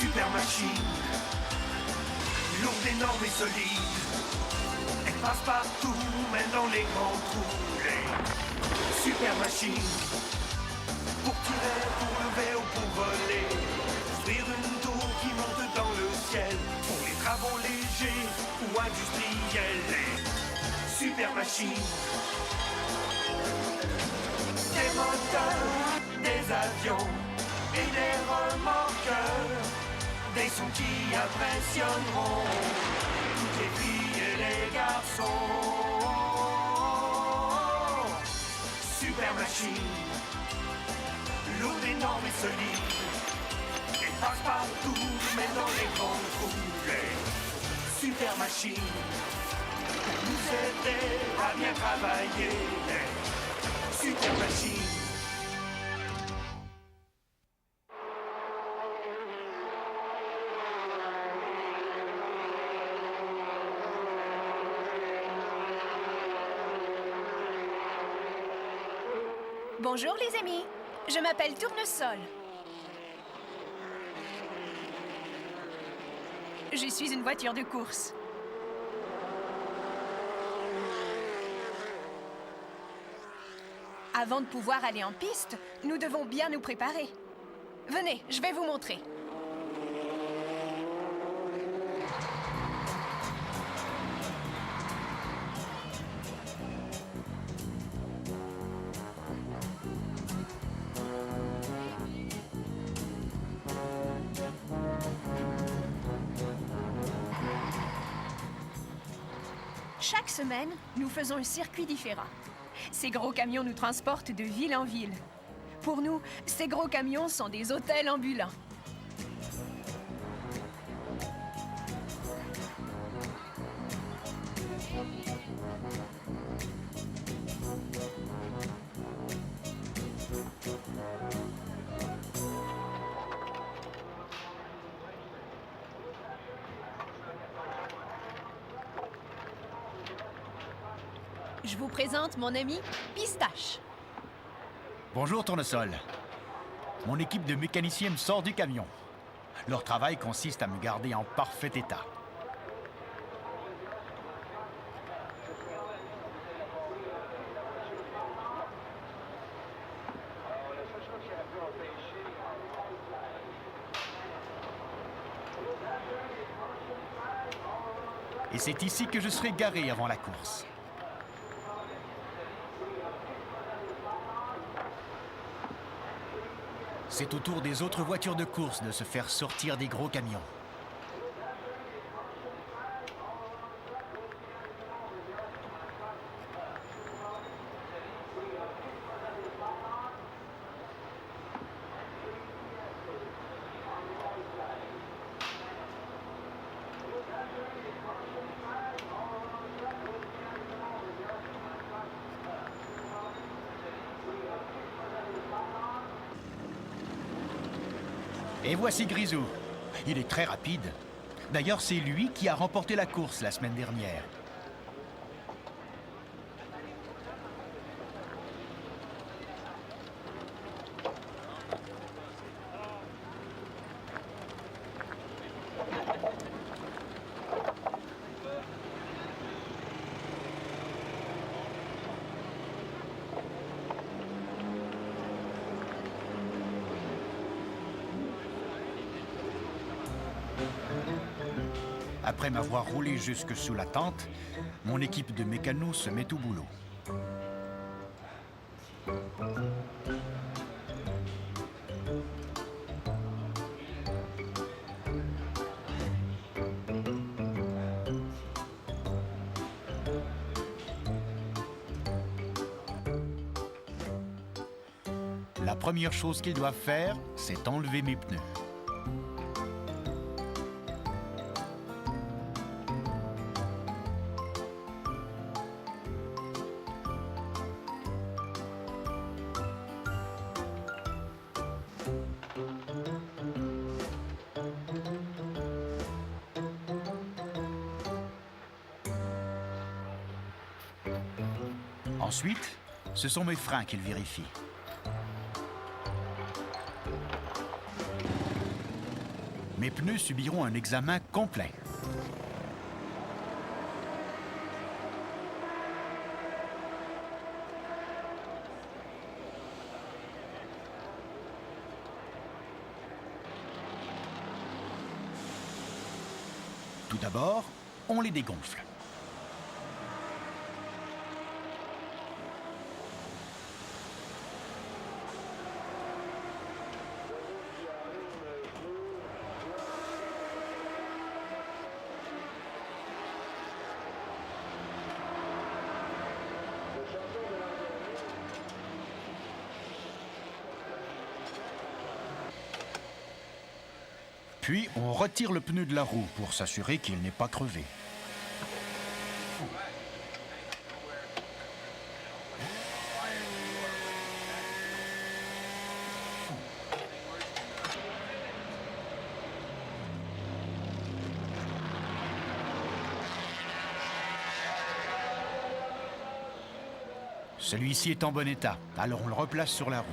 Super machine, lourde, énorme et solide. Elle passe partout, même dans les grands trous. Les super machines, pour tirer, pour lever ou pour voler. Construire une tour qui monte dans le ciel, pour les travaux légers ou industriels. Les super machines, des moteurs, des avions et des remorqueurs, des sons qui impressionneront toutes les filles et les garçons. Super machine, lourde, énorme et solide. Elle passe partout, même dans les grands trous. Les super machines, pour nous aider à bien travailler. Les super machines. Bonjour les amis, je m'appelle Tournesol. Je suis une voiture de course. Avant de pouvoir aller en piste, nous devons bien nous préparer. Venez, je vais vous montrer. Chaque semaine, nous faisons un circuit différent. Ces gros camions nous transportent de ville en ville. Pour nous, ces gros camions sont des hôtels ambulants. Je vous présente mon ami Pistache. Bonjour Tournesol. Mon équipe de mécaniciens me sort du camion. Leur travail consiste à me garder en parfait état. Et c'est ici que je serai garé avant la course. C'est au tour des autres voitures de course de se faire sortir des gros camions. Et voici Grisou. Il est très rapide. D'ailleurs, c'est lui qui a remporté la course la semaine dernière. Après m'avoir roulé jusque sous la tente, mon équipe de mécanos se met au boulot. La première chose qu'ils doivent faire, c'est enlever mes pneus. Ensuite, ce sont mes freins qu'ils vérifient. mes pneus subiront un examen complet. Tout d'abord, on les dégonfle. Puis, on retire le pneu de la roue pour s'assurer qu'il n'est pas crevé. Celui-ci est en bon état, alors on le replace sur la roue.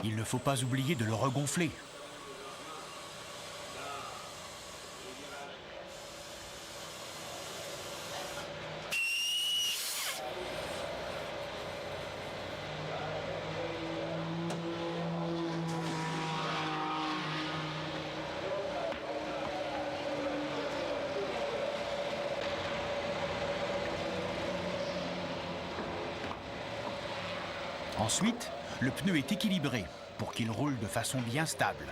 Il ne faut pas oublier de le regonfler. Ensuite, le pneu est équilibré pour qu'il roule de façon bien stable.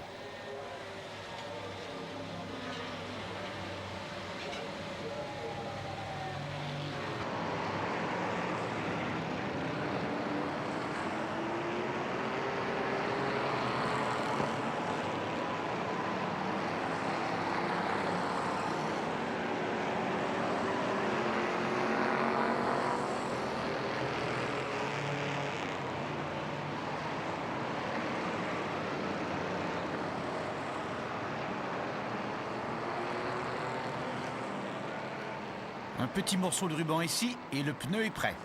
Un petit morceau de ruban ici et le pneu est prêt.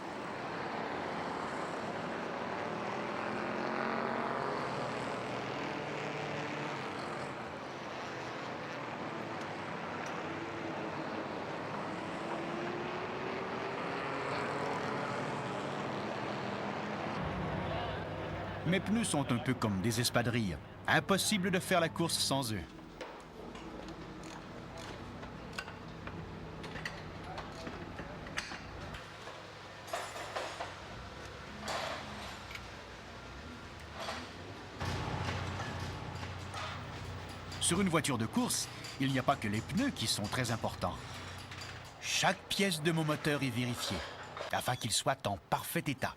Mes pneus sont un peu comme des espadrilles. Impossible de faire la course sans eux. Sur une voiture de course, il n'y a pas que les pneus qui sont très importants. Chaque pièce de mon moteur est vérifiée, afin qu'il soit en parfait état.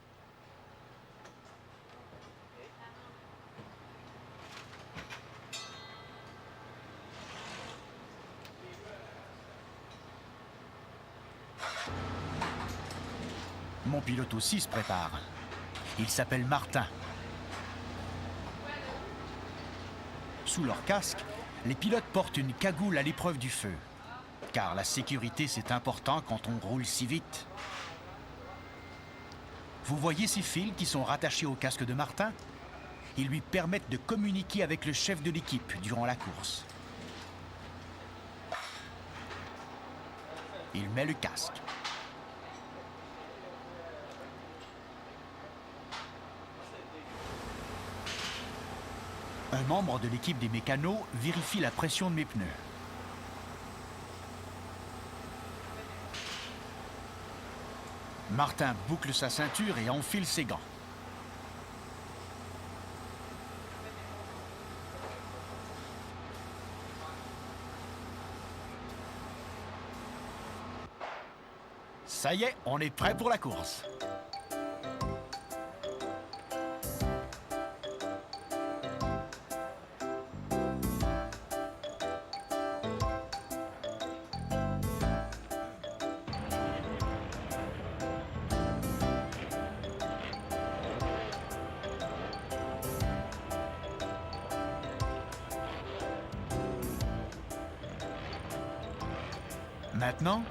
Mon pilote aussi se prépare. Il s'appelle Martin. Sous leur casque, les pilotes portent une cagoule à l'épreuve du feu. Car la sécurité, c'est important quand on roule si vite. Vous voyez ces fils qui sont rattachés au casque de Martin? Ils lui permettent de communiquer avec le chef de l'équipe durant la course. Il met le casque. Un membre de l'équipe des mécanos vérifie la pression de mes pneus. Martin boucle sa ceinture et enfile ses gants. Ça y est, on est prêt pour la course. Maintenant,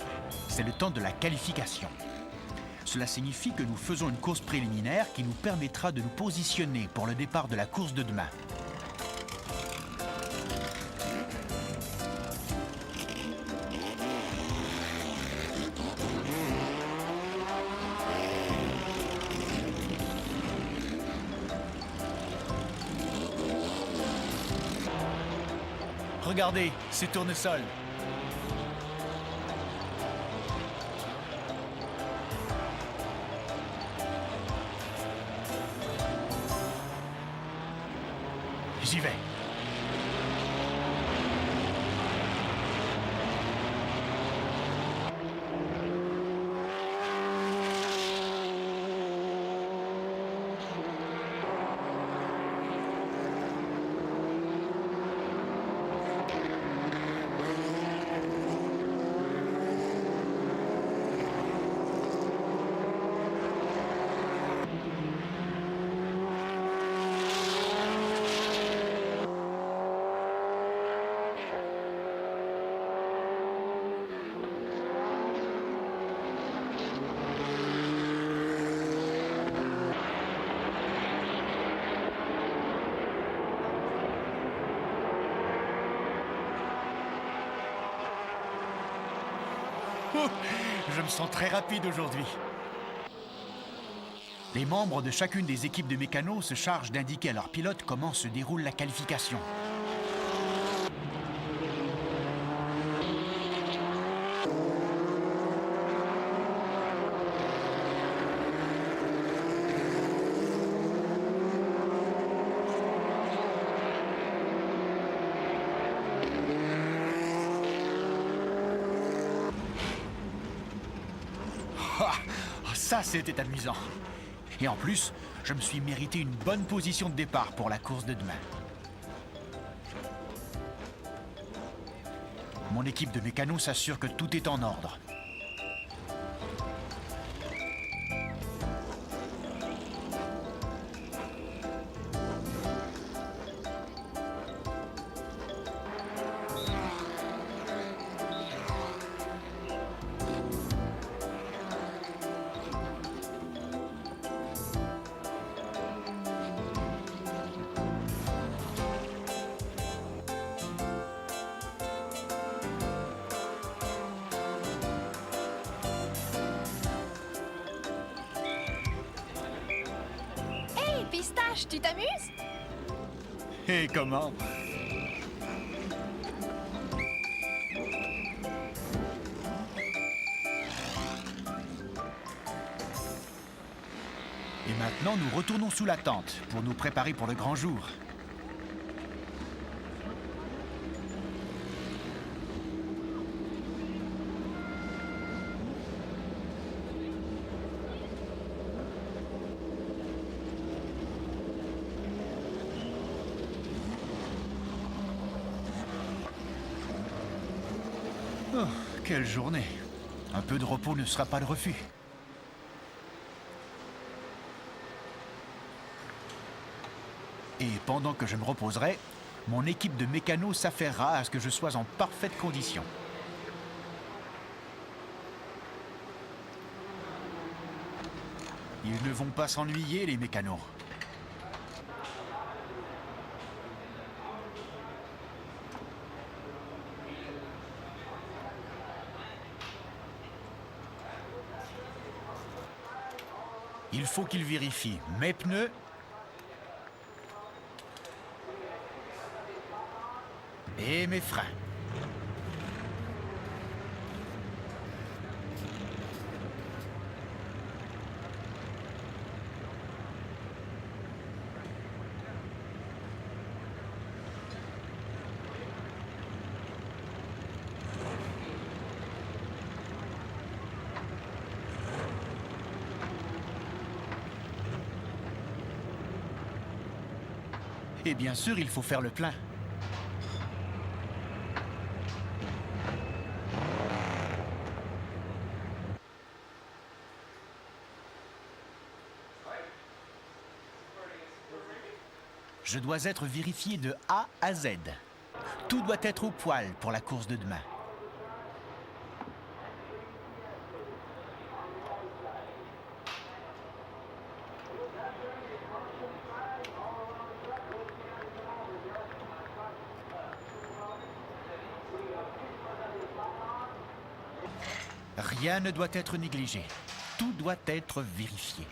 c'est le temps de la qualification. Cela signifie que nous faisons une course préliminaire qui nous permettra de nous positionner pour le départ de la course de demain. Regardez, c'est Tournesol. J'y vais. Je me sens très rapide aujourd'hui. Les membres de chacune des équipes de mécanos se chargent d'indiquer à leurs pilotes comment se déroule la qualification. Ça, c'était amusant. Et en plus, je me suis mérité une bonne position de départ pour la course de demain. Mon équipe de mécanos s'assure que tout est en ordre. Pistache, tu t'amuses? Et comment? Et maintenant, nous retournons sous la tente pour nous préparer pour le grand jour. Oh, quelle journée! Un peu de repos ne sera pas le refus. Et pendant que je me reposerai, mon équipe de mécanos s'affairera à ce que je sois en parfaite condition. Ils ne vont pas s'ennuyer, les mécanos. Il faut qu'ils vérifient mes pneus et mes freins. Et bien sûr, il faut faire le plein. Je dois être vérifié de A à Z. Tout doit être au poil pour la course de demain. Rien ne doit être négligé. Tout doit être vérifié.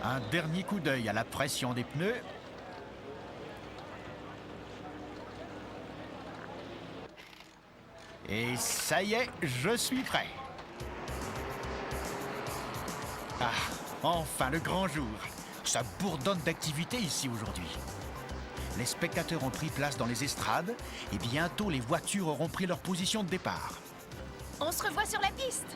Un dernier coup d'œil à la pression des pneus. Et ça y est, je suis prêt. Ah, enfin le grand jour. Ça bourdonne d'activité ici aujourd'hui. Les spectateurs ont pris place dans les estrades et bientôt les voitures auront pris leur position de départ. On se revoit sur la piste.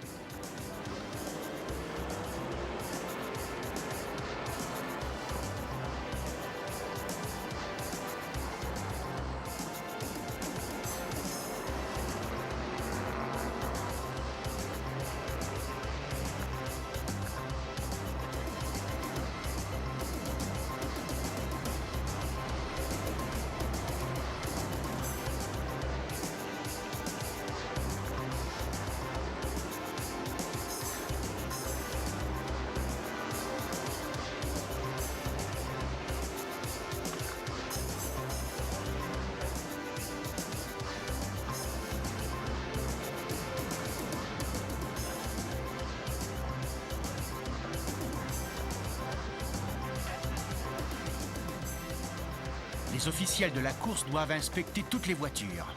Les officiels de la course doivent inspecter toutes les voitures.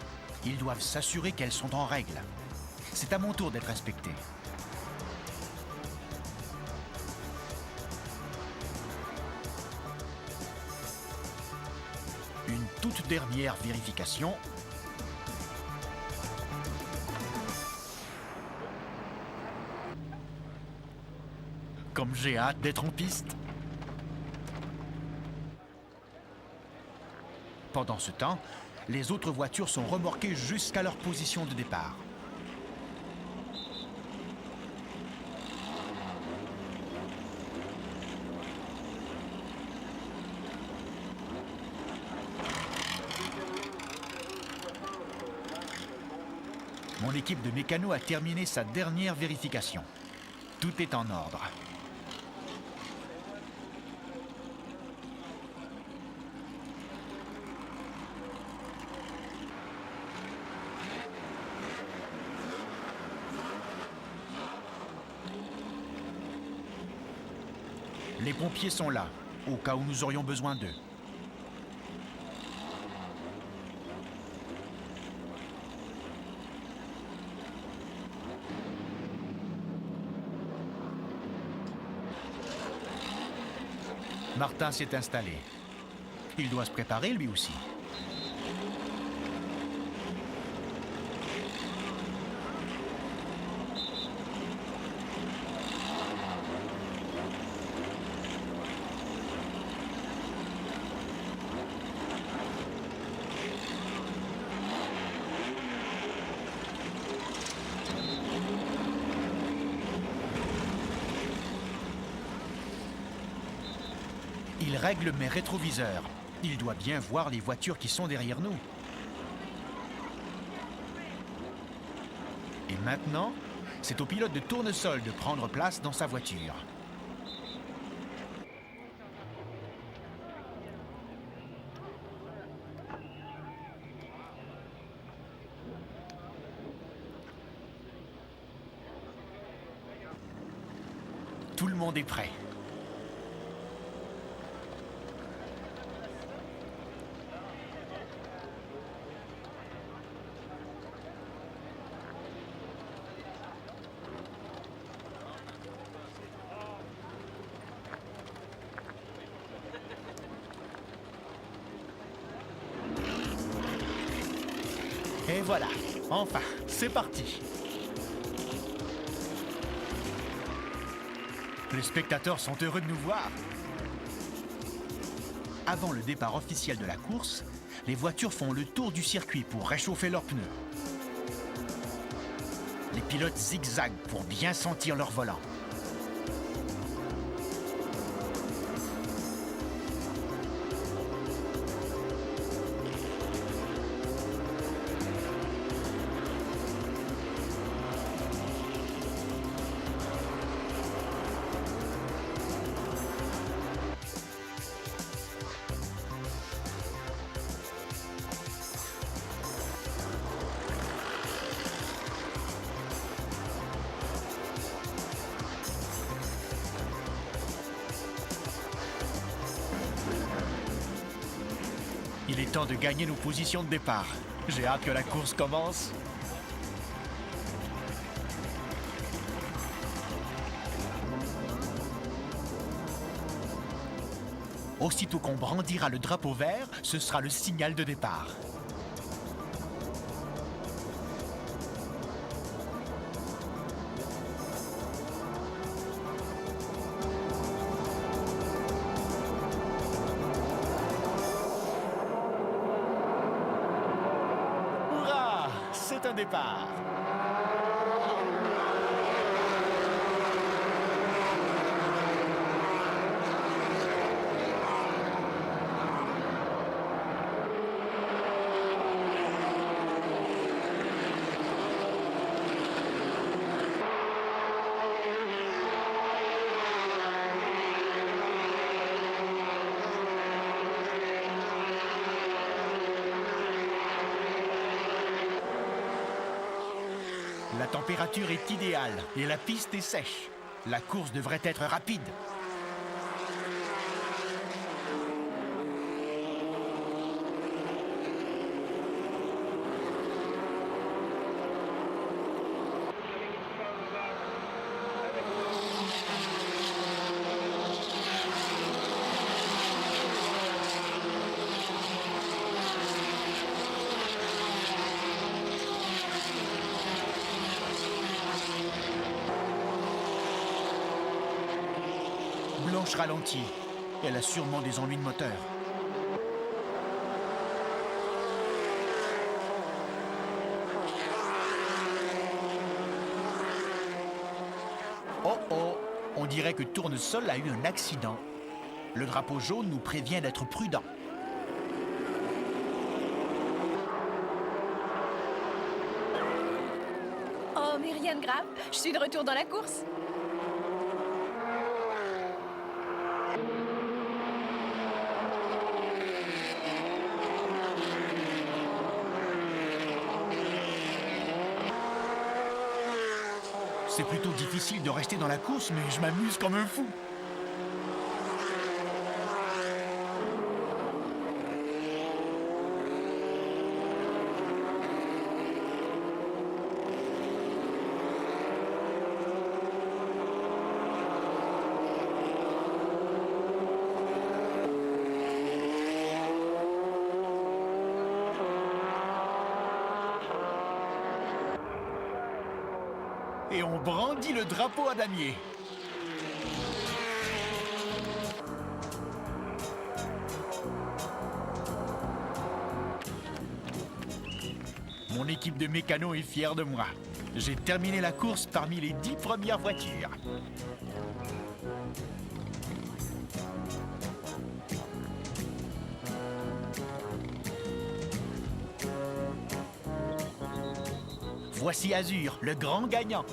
Ils doivent s'assurer qu'elles sont en règle. C'est à mon tour d'être inspecté. Une toute dernière vérification. Comme j'ai hâte d'être en piste. Pendant ce temps, les autres voitures sont remorquées jusqu'à leur position de départ. Mon équipe de mécanos a terminé sa dernière vérification. Tout est en ordre. Les pompiers sont là, au cas où nous aurions besoin d'eux. Martin s'est installé. Il doit se préparer lui aussi. Il règle mes rétroviseurs. Il doit bien voir les voitures qui sont derrière nous. Et maintenant, c'est au pilote de tournesol de prendre place dans sa voiture. Tout le monde est prêt. Et voilà, enfin, c'est parti. Les spectateurs sont heureux de nous voir. Avant le départ officiel de la course, les voitures font le tour du circuit pour réchauffer leurs pneus. Les pilotes zigzaguent pour bien sentir leur volant. Il est temps de gagner nos positions de départ. J'ai hâte que la course commence. Aussitôt qu'on brandira le drapeau vert, ce sera le signal de départ. Hurrah! C'est un départ! La température est idéale et la piste est sèche. La course devrait être rapide. Blanche ralentit. Elle a sûrement des ennuis de moteur. Oh oh, on dirait que Tournesol a eu un accident. Le drapeau jaune nous prévient d'être prudents. Oh, mais rien de grave, je suis de retour dans la course. C'est plutôt difficile de rester dans la course, mais je m'amuse comme un fou. Et on brandit le drapeau à damier. Mon équipe de mécanos est fière de moi. J'ai terminé la course parmi les 10 premières voitures. Voici Azur, le grand gagnant.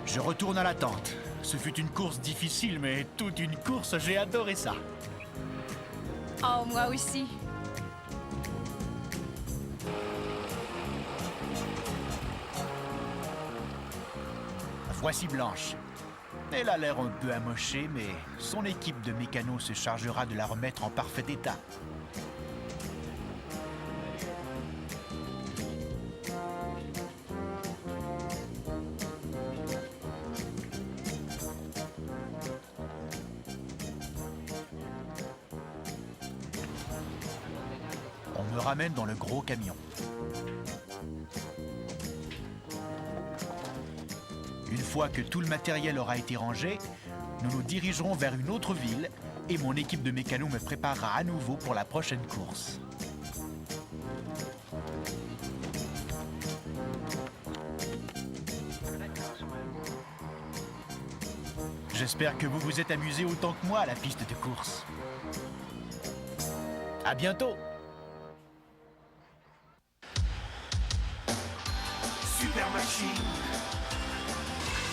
Je retourne à la tente. Ce fut une course difficile, mais toute une course, j'ai adoré ça. Oh, moi aussi. Voici Blanche. Elle a l'air un peu amochée, mais son équipe de mécanos se chargera de la remettre en parfait état. On me ramène dans le gros camion. Une fois que tout le matériel aura été rangé, nous nous dirigerons vers une autre ville et mon équipe de mécanos me préparera à nouveau pour la prochaine course. J'espère que vous vous êtes amusé autant que moi à la piste de course. À bientôt! Super machine,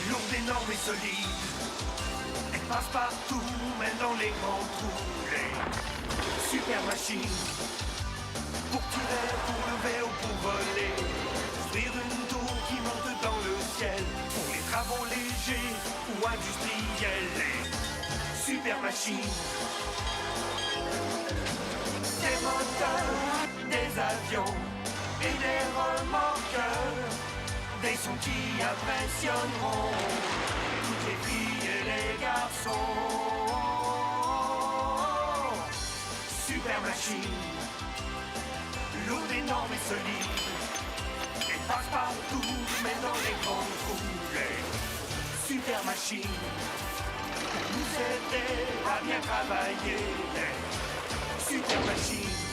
lourde, énorme et solide. Elle passe partout, même dans les grands trous. Les super machines, pour tirer, pour lever ou pour voler. Construire une tour qui monte dans le ciel, pour les travaux légers ou industriels. Les super machines, des moteurs, des avions et des remorqueurs. Des sons qui impressionneront toutes les filles et les garçons. Super machine, lourde, énorme et solide. Elle passe partout, mais dans les grandes foulées. Super machine, pour nous aider à bien travailler. Super machine.